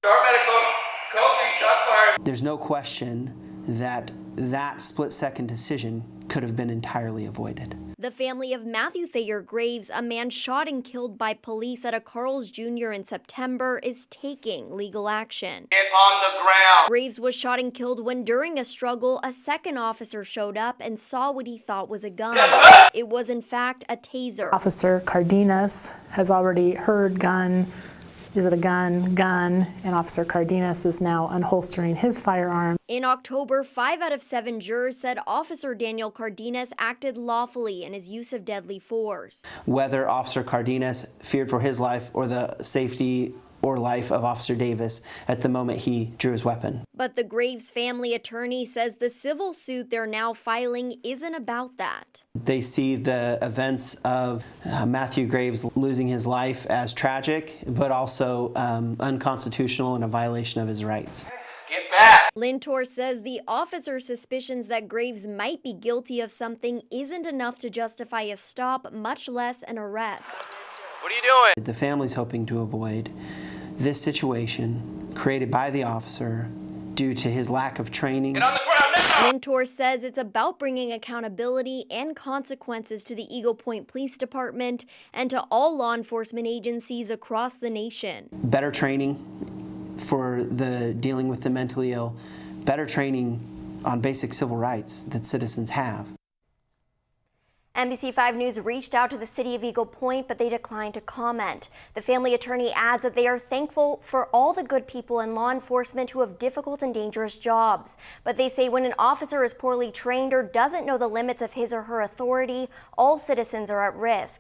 Start medical. KOBI, shots fired. There's no question that that split-second decision could have been entirely avoided. The family of Matthew Thayer Graves, a man shot and killed by police at a Carl's Jr. in September, is taking legal action. Get on the ground. Graves was shot and killed when, during a struggle, a second officer showed up and saw what he thought was a gun. It was, in fact, a taser. Officer Cardenas has already heard gun. Is it a gun? Gun. And Officer Cardenas is now unholstering his firearm. In October, 5 out of 7 jurors said Officer Daniel Cardenas acted lawfully in his use of deadly force. Whether Officer Cardenas feared for his life or the safety or life of Officer Davis at the moment he drew his weapon. But the Graves family attorney says the civil suit they're now filing isn't about that. They see the events of Matthew Graves losing his life as tragic, but also unconstitutional and a violation of his rights. Get back. Lintor says the officer's suspicions that Graves might be guilty of something isn't enough to justify a stop, much less an arrest. What are you doing? The family's hoping to avoid this situation created by the officer due to his lack of training. Get on the ground now. Lintor says it's about bringing accountability and consequences to the Eagle Point Police Department and to all law enforcement agencies across the nation. Better training for the dealing with the mentally ill, better training on basic civil rights that citizens have. NBC5 News reached out to the city of Eagle Point, but they declined to comment. The family attorney adds that they are thankful for all the good people in law enforcement who have difficult and dangerous jobs. But they say when an officer is poorly trained or doesn't know the limits of his or her authority, all citizens are at risk.